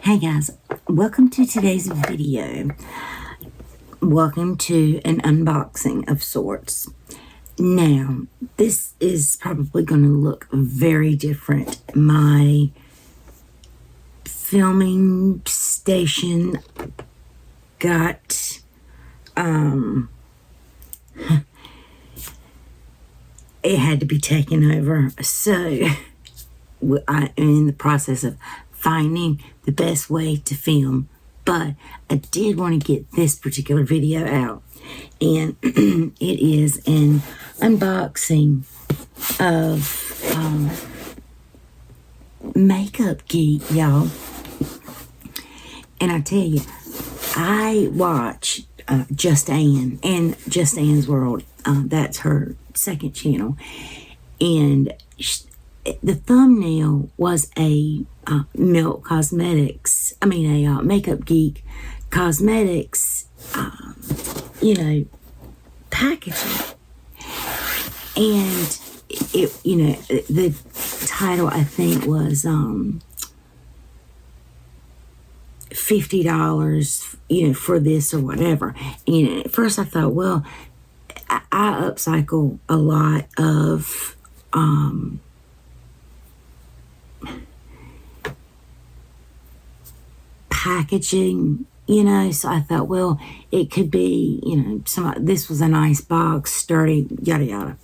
Hey guys, welcome to today's video. Welcome to an unboxing of sorts. Now, this is probably going to look very different. My filming station got, it had to be taken over. So, I'm in the process of finding the best way to film, but I did want to get this particular video out, and it is an unboxing of Makeup Geek, y'all. And I tell you, I watch JustAnne and JustAnne's World. That's her second channel, and the thumbnail was a Makeup Geek Cosmetics, packaging. And the title, I think, was $50, for this or whatever. And at first I thought, well, I upcycle a lot of packaging, so I thought, well, it could be, this was a nice box, sturdy, yada yada.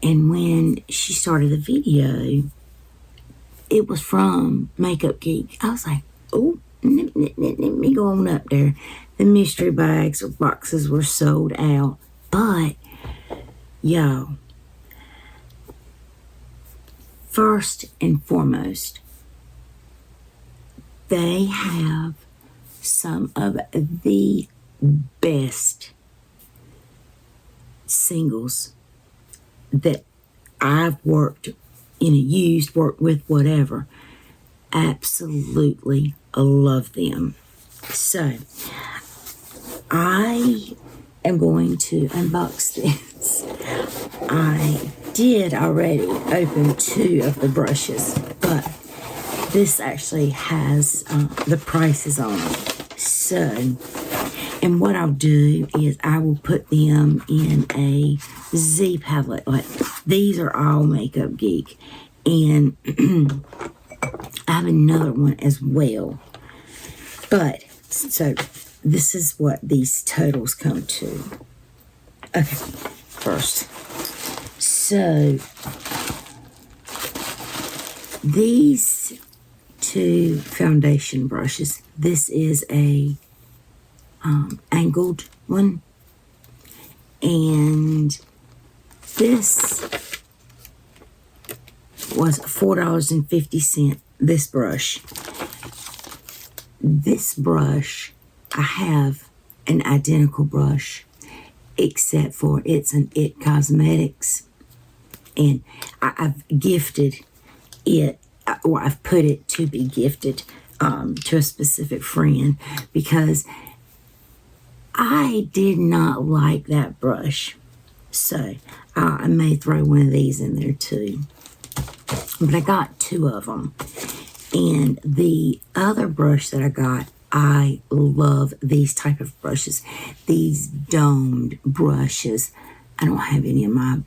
And when she started the video, it was from Makeup Geek. I was like, oh, let me go on up there. The mystery bags or boxes were sold out. But, y'all, first and foremost, they have some of the best singles that I've worked with, whatever. Absolutely love them. So, I am going to unbox this. I did already open 2 of the brushes, but this actually has the prices on it. So, and what I'll do is I will put them in a Z palette. Like, these are all Makeup Geek. And I have another one as well. But, so, this is what these totals come to. Okay, first. So, these 2 foundation brushes. This is a angled one, and this was $4.50. This brush. This brush, I have an identical brush, except for it's an It Cosmetics, and I've gifted it. Or I've put it to be gifted to a specific friend, because I did not like that brush. So I may throw one of these in there too. But I got 2 of them. And the other brush that I got, I love these type of brushes. These domed brushes. I don't have any of my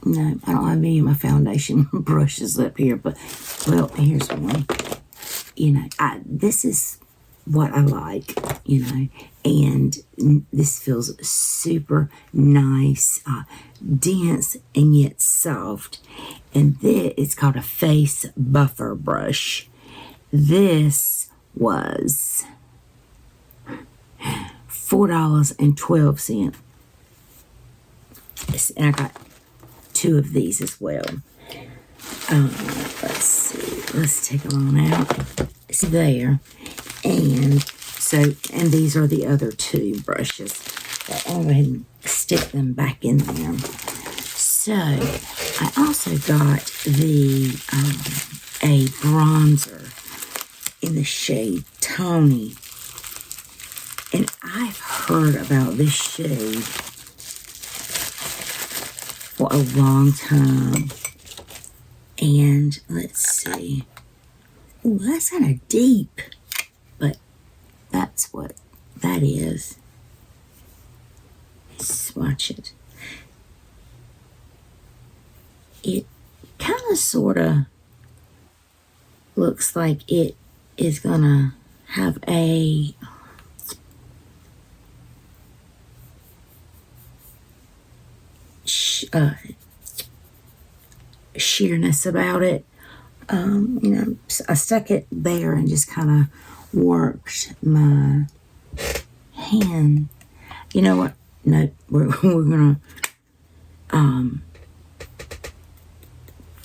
no, I don't have any of my foundation brushes up here, but, well, here's one. This is what I like, and this feels super nice, dense, and yet soft. And this, it's called a face buffer brush. This was $4.12. And I got 2 of these as well. Let's see. Let's take them on out. It's there. And so, and these are the other 2 brushes. I'll go ahead and stick them back in there. So, I also got a bronzer in the shade Tony. And I've heard about this shade for a long time. And let's see. Ooh, that's kind of deep, but that's what that is. Swatch it. It kind of sort of looks like it is gonna have a sheerness about it. I stuck it there and just kind of worked my hand. You know what? No, we're gonna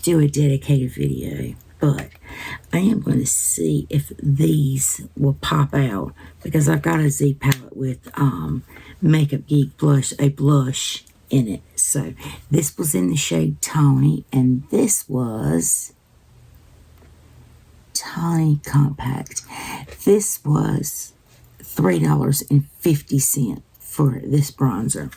do a dedicated video, but I am going to see if these will pop out, because I've got a Z palette with Makeup Geek blush, a blush in it. So this was in the shade Tawny, and this was Tawny Compact. This was $3.50 for this bronzer.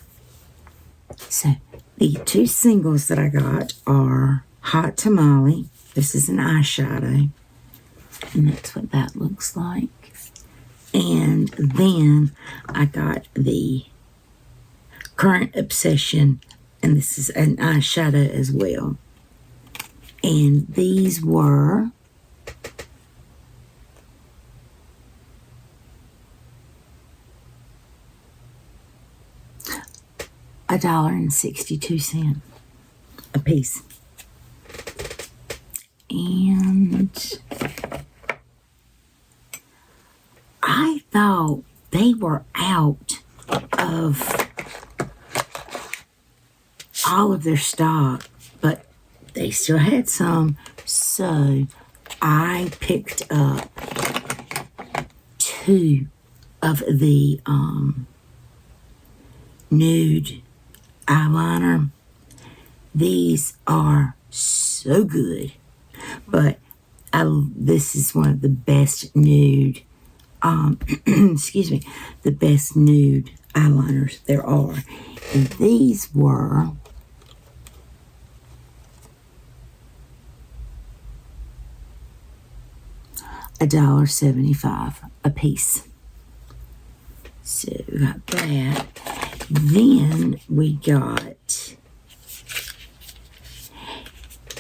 So the two singles that I got are Hot Tamale. This is an eyeshadow, and that's what that looks like. And then I got the Current Obsession, and this is an eyeshadow as well. And these were $1.62 a piece. And I thought they were out of all of their stock, but they still had some, so I picked up two of the nude eyeliner. These are so good, but this is one of the best nude excuse me, the best nude eyeliners there are. And these were $1.75 a piece. So we got that. Then we got,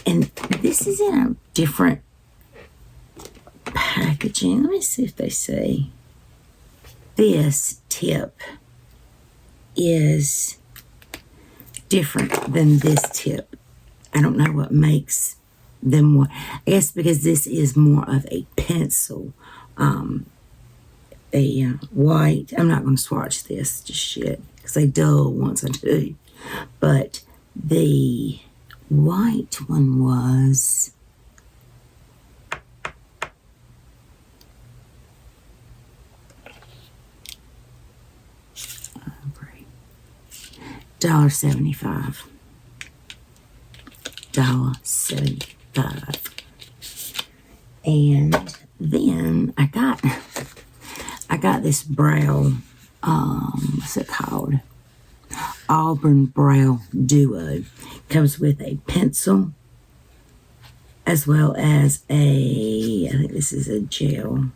and this is in a different packaging. Let me see if they say. This tip is different than this tip. I don't know what makes them more. I guess because this is more of a pencil, a white. I'm not going to swatch this just yet because they dull once I do. But the white one was $1.75. $1.75. And then I got this brow, what's it called? Auburn Brow Duo. Comes with a pencil as well as I think this is a gel.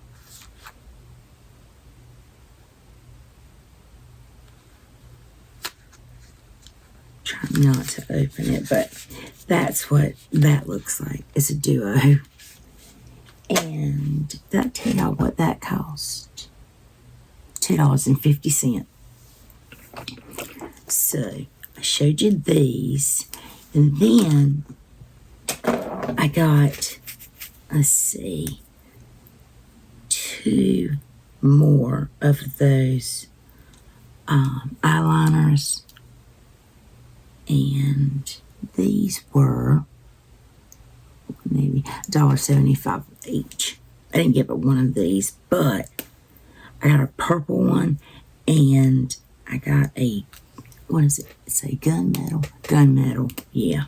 Trying not to open it, but that's what that looks like. It's a duo. And did I tell y'all what that cost? $2.50. So I showed you these, and then I got, let's see, two more of those eyeliners, and these were maybe $1.75 each. I didn't get but one of these, but I got a purple one, and I got a, what is it? It's a gunmetal, yeah.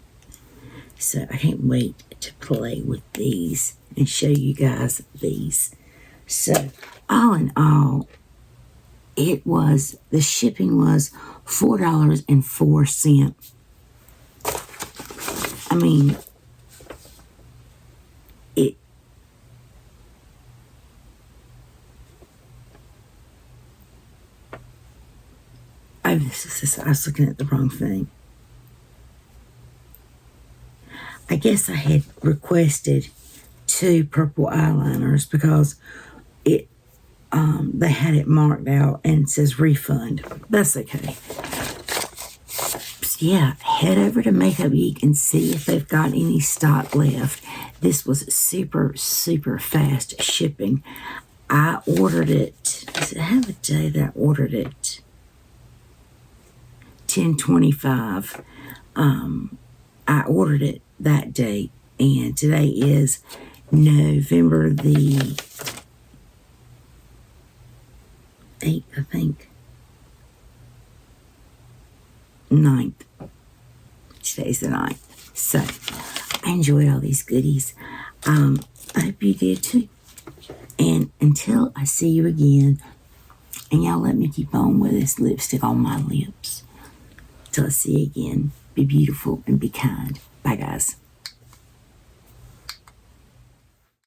So I can't wait to play with these and show you guys these. So all in all, the shipping was $4.04. I mean, I was looking at the wrong thing. I guess I had requested 2 purple eyeliners because they had it marked out and it says refund. That's okay. So yeah, head over to Makeup Geek and see if they've got any stock left. This was super, super fast shipping. I ordered it. Does it have a day that I ordered it? 10/25. I ordered it that day, and today is November the 8th, I think. 9th. Today's the 9th. So, I enjoyed all these goodies. I hope you did too. And until I see you again, and y'all let me keep on with this lipstick on my lips. Till I see you again, be beautiful and be kind. Bye, guys.